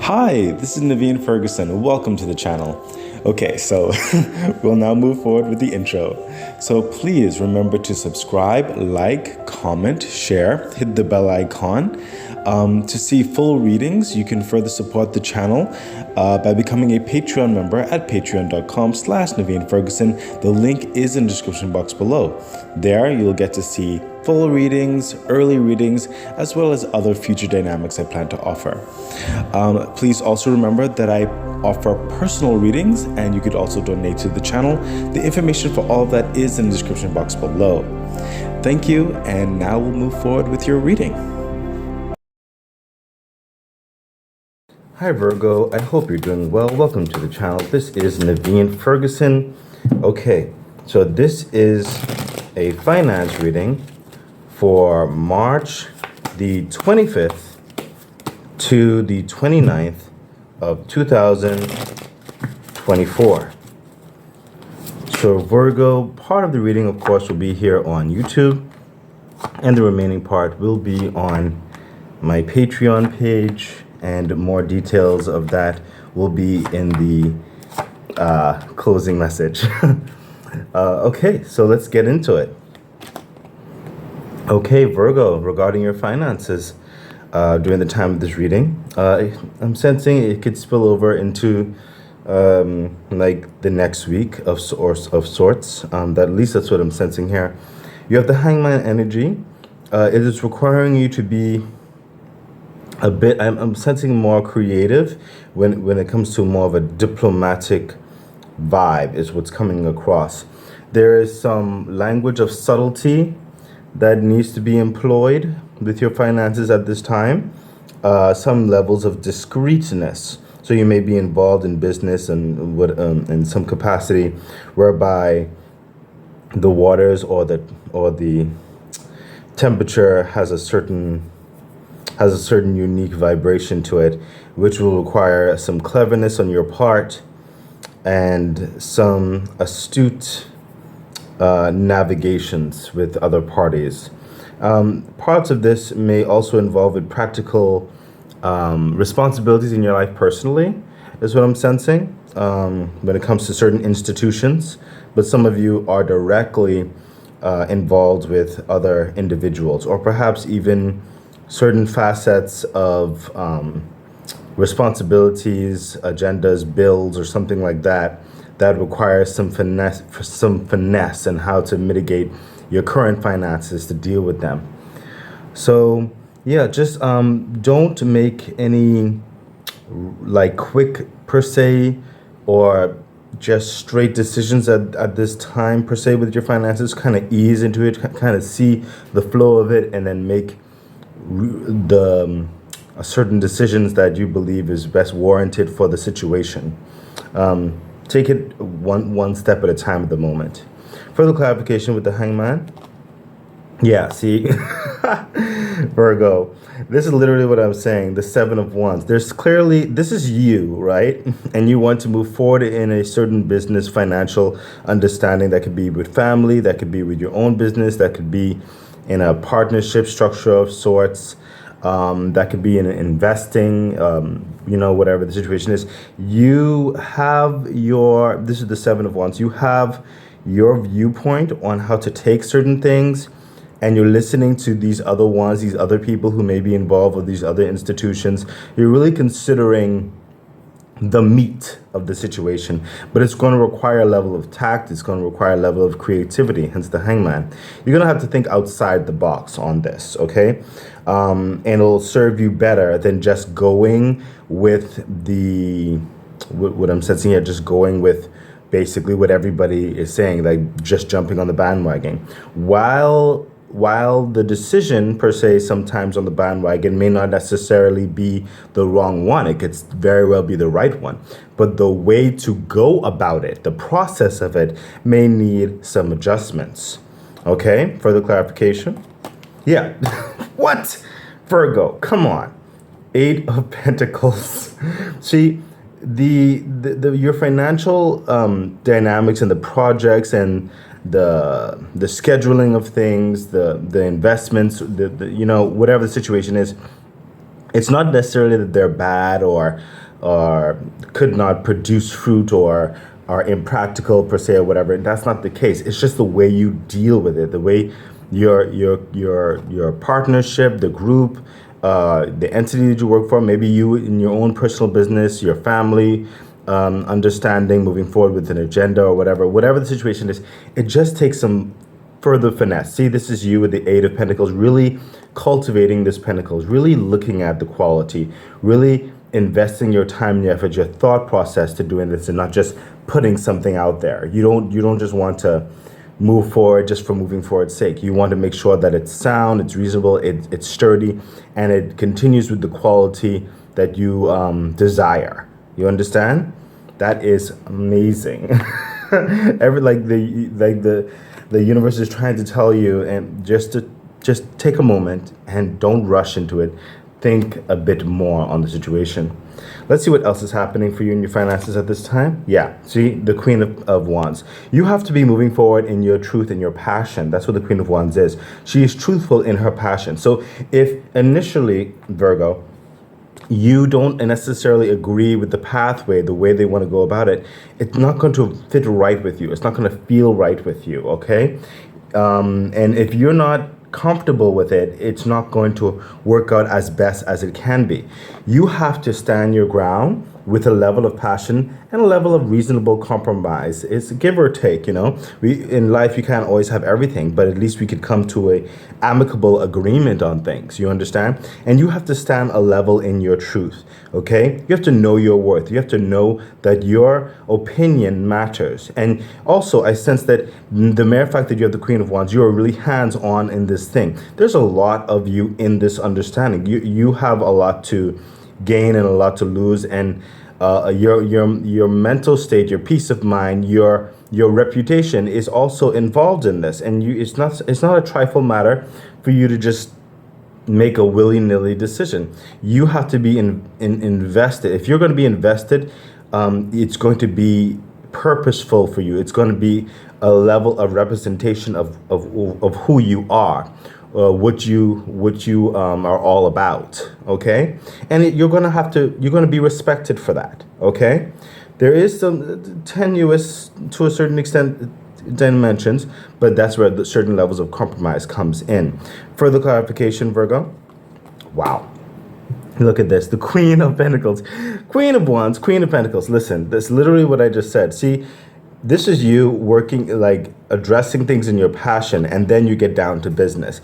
Hi, this is Naveen Ferguson. Welcome to the channel. Okay, so we'll now move forward with the intro. So please remember to subscribe, like, comment, share, hit the bell icon. To see full readings, you can further support the channel by becoming a Patreon member at patreon.com/Naveen Ferguson. The link is in the description box below. There, you'll get to see full readings, early readings, as well as other future dynamics I plan to offer. Please also remember that I offer personal readings, and you could also donate to the channel. The information for all of that is in the description box below. Thank you, and now we'll move forward with your reading. Hi Virgo, I hope you're doing well. Welcome to the channel. This is Naveen Ferguson. Okay, so this is a finance reading for March the 25th to the 29th of 2024. So Virgo, part of the reading, of course, will be here on YouTube, and the remaining part will be on my Patreon page, and more details of that will be in the closing message. Okay, so let's get into it. Okay, Virgo, regarding your finances during the time of this reading, I'm sensing it could spill over into like the next week of sorts. At least that's what I'm sensing here. You have the Hangman energy. It is requiring you to be a bit, I'm sensing more creative when it comes to more of a diplomatic vibe is what's coming across. There is some language of subtlety that needs to be employed with your finances at this time. Some levels of discreetness. So you may be involved in business and what in some capacity whereby the waters or the temperature has a certain unique vibration to it, which will require some cleverness on your part and some astute navigations with other parties. Parts of this may also involve with practical responsibilities in your life personally, is what I'm sensing, when it comes to certain institutions, but some of you are directly involved with other individuals, or perhaps even certain facets of responsibilities, agendas, bills, or something like that requires some finesse and how to mitigate your current finances to deal with them. So yeah, just don't make any like quick per se or just straight decisions at this time per se with your finances. Kind of ease into it, kind of see the flow of it, and then make certain decisions that you believe is best warranted for the situation. Take it one step at a time at the moment. Further clarification with the Hangman. Yeah, see, Virgo, this is literally what I'm saying. The Seven of Wands. There's clearly, this is you, right? And you want to move forward in a certain business, financial understanding. That could be with family, that could be with your own business, that could be in a partnership structure of sorts. That could be in investing, whatever the situation is. You have this is the Seven of Wands. You have your viewpoint on how to take certain things, and you're listening to these other ones, these other people who may be involved with these other institutions. You're really considering the meat of the situation, but it's going to require a level of tact. It's going to require a level of creativity, hence the Hangman. You're going to have to think outside the box on this, okay? And it'll serve you better than just going with what I'm sensing here, just going with basically what everybody is saying, like just jumping on the bandwagon. While the decision per se sometimes on the bandwagon may not necessarily be the wrong one, it could very well be the right one. But the way to go about it, the process of it, may need some adjustments. Okay, further clarification? Yeah. What? Virgo, come on. Eight of Pentacles. See, your financial dynamics and the projects and the scheduling of things, the investments, whatever the situation is, It's not necessarily that they're bad or could not produce fruit or are impractical per se or whatever. That's not the case. It's just the way you deal with it, the way your partnership, the group, the entity that you work for, maybe you in your own personal business, your family, understanding, moving forward with an agenda or whatever the situation is. It just takes some further finesse. See, this is you with the Eight of Pentacles, really cultivating this Pentacles, really looking at the quality, really investing your time and your effort, your thought process to doing this, and not just putting something out there. You don't just want to move forward just for moving forward's sake. You want to make sure that it's sound, it's reasonable, it's sturdy, and it continues with the quality that you desire. You understand? That is amazing. The universe is trying to tell you, and just take a moment and don't rush into it. Think a bit more on the situation. Let's see what else is happening for you in your finances at this time. Yeah, see, the Queen of Wands. You have to be moving forward in your truth and your passion. That's what the Queen of Wands is. She is truthful in her passion. So if initially, Virgo, you don't necessarily agree with the pathway, the way they want to go about it, it's not going to fit right with you. It's not going to feel right with you, okay? And if you're not comfortable with it, it's not going to work out as best as it can be. You have to stand your ground with a level of passion and a level of reasonable compromise. It's give or take, in life you can't always have everything, but at least we could come to a amicable agreement on things. You understand? And you have to stand a level in your truth, okay? You have to know your worth. You have to know that your opinion matters. And also, I sense that the mere fact that you have the Queen of Wands, you are really hands-on in this thing. There's a lot of you in this understanding. You have a lot to gain and a lot to lose, and your mental state, your peace of mind, your reputation is also involved in this, and it's not a trifle matter for you to just make a willy-nilly decision. You have to be invested. If you're going to be invested, it's going to be purposeful for you. It's going to be a level of representation of who you are. What you are all about, okay? And you're going to be respected for that, okay? There is some tenuous, to a certain extent, dimensions, but that's where the certain levels of compromise comes in. Further clarification, Virgo. Wow. Look at this, the Queen of Pentacles, Queen of Wands, Queen of Pentacles. Listen, that's literally what I just said. See, this is you working, like addressing things in your passion, and then you get down to business.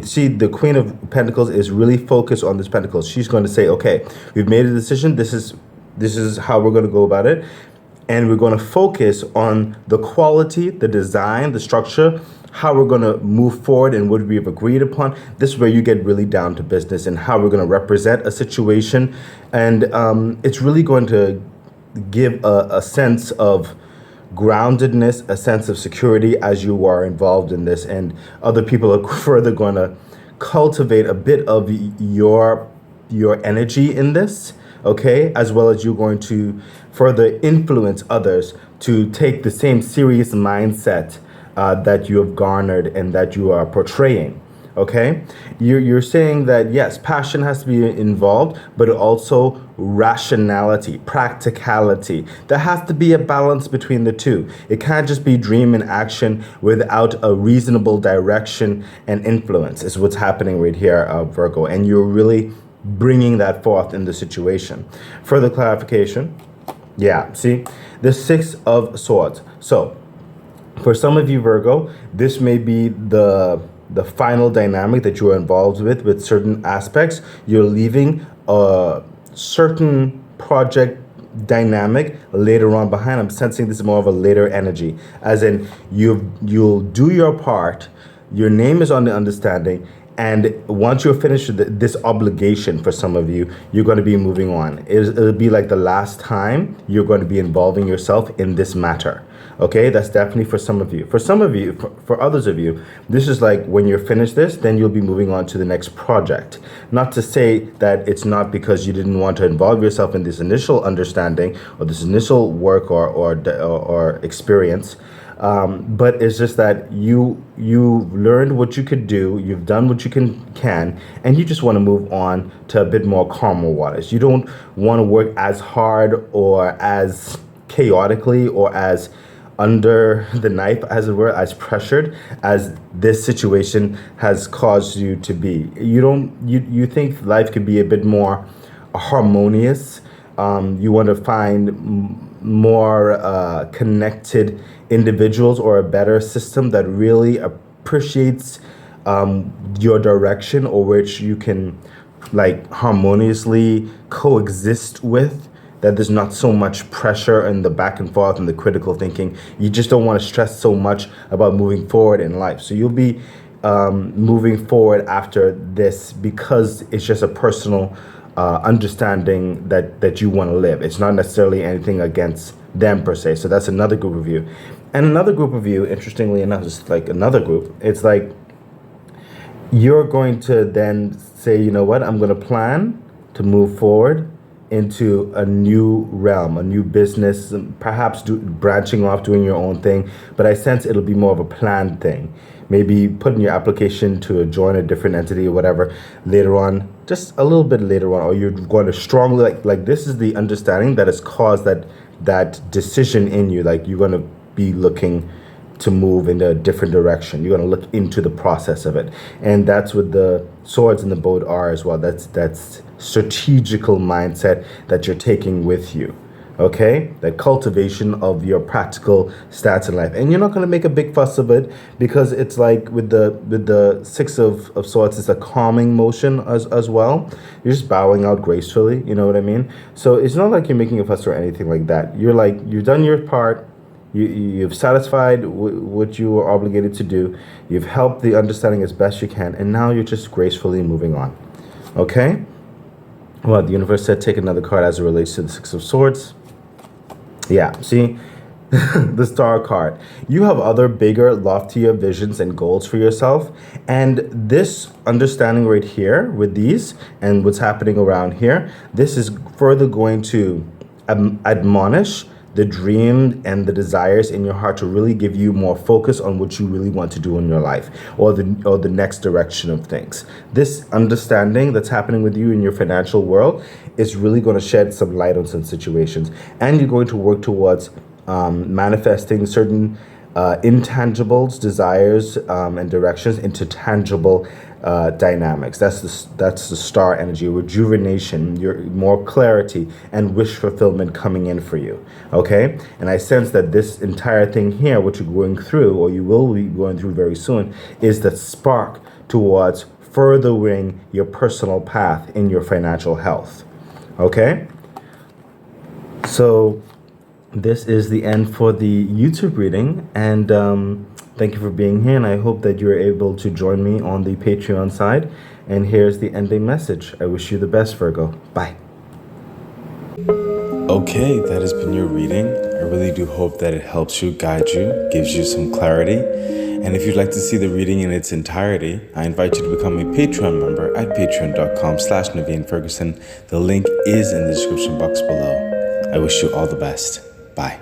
See, the Queen of Pentacles is really focused on this Pentacles. She's going to say, okay, we've made a decision. This is how we're going to go about it. And we're going to focus on the quality, the design, the structure, how we're going to move forward and what we've agreed upon. This is where you get really down to business and how we're going to represent a situation. And it's really going to give a sense of groundedness, a sense of security as you are involved in this, and other people are further going to cultivate a bit of your energy in this, okay, as well as you're going to further influence others to take the same serious mindset that you have garnered and that you are portraying. Okay, you're saying that yes, passion has to be involved, but also rationality, practicality. There has to be a balance between the two. It can't just be dream and action without a reasonable direction and influence, is what's happening right here, Virgo. And you're really bringing that forth in the situation. Further clarification. Yeah, see, the Six of Swords. So for some of you, Virgo, this may be the final dynamic that you're involved with certain aspects. You're leaving a certain project dynamic later on behind. I'm sensing this is more of a later energy, as in you'll do your part. Your name is on the understanding, and once you're finished with this obligation, for some of you, you're going to be moving on. It'll be like the last time you're going to be involving yourself in this matter. Okay, that's definitely for some of you. For some of you, for others of you, this is like when you're finished this, then you'll be moving on to the next project. Not to say that it's not because you didn't want to involve yourself in this initial understanding or this initial work or experience, but it's just that you learned what you could do, you've done what you can, and you just want to move on to a bit more calmer waters. You don't want to work as hard or as chaotically or as under the knife, as it were, as pressured as this situation has caused you to be. You think life could be a bit more harmonious. You want to find more connected individuals or a better system that really appreciates your direction, or which you can like harmoniously coexist with, that there's not so much pressure and the back and forth and the critical thinking. You just don't want to stress so much about moving forward in life. So you'll be moving forward after this because it's just a personal understanding that you want to live. It's not necessarily anything against them per se. So that's another group of you. And another group of you, interestingly enough, is like another group. It's like you're going to then say, you know what, I'm going to plan to move forward into a new realm, a new business, perhaps branching off, doing your own thing. But I sense it'll be more of a planned thing. Maybe putting your application to join a different entity or whatever later on, just a little bit later on, or you're going to strongly, like this is the understanding that has caused that decision in you. Like you're going to be looking to move in a different direction. You're going to look into the process of it. And that's what the swords and the boat are as well. That's strategical mindset that you're taking with you. Okay, that cultivation of your practical stats in life. And you're not going to make a big fuss of it, because it's like with the six of swords, it's a calming motion as well. You're just bowing out gracefully, you know what I mean? So it's not like you're making a fuss or anything like that. You're like, you've done your part. You've satisfied what you were obligated to do. You've helped the understanding as best you can, and now you're just gracefully moving on. Okay? Well, the universe said take another card as it relates to the Six of Swords. Yeah, see? The Star card. You have other bigger, loftier visions and goals for yourself. And this understanding right here with these and what's happening around here, this is further going to admonish the dream and the desires in your heart to really give you more focus on what you really want to do in your life, or the next direction of things. This understanding that's happening with you in your financial world is really going to shed some light on some situations, and you're going to work towards manifesting certain intangibles, desires, and directions into tangible dynamics. That's the star energy, rejuvenation, your more clarity and wish fulfillment coming in for you. Okay, and I sense that this entire thing here, what you're going through, or you will be going through very soon, is the spark towards furthering your personal path in your financial health. Okay, so this is the end for the YouTube reading, and thank you for being here, and I hope that you're able to join me on the Patreon side. And here's the ending message. I wish you the best, Virgo. Bye. Okay, that has been your reading. I really do hope that it helps you, guides you, gives you some clarity. And if you'd like to see the reading in its entirety, I invite you to become a Patreon member at patreon.com/Naveen Ferguson. The link is in the description box below. I wish you all the best. Bye.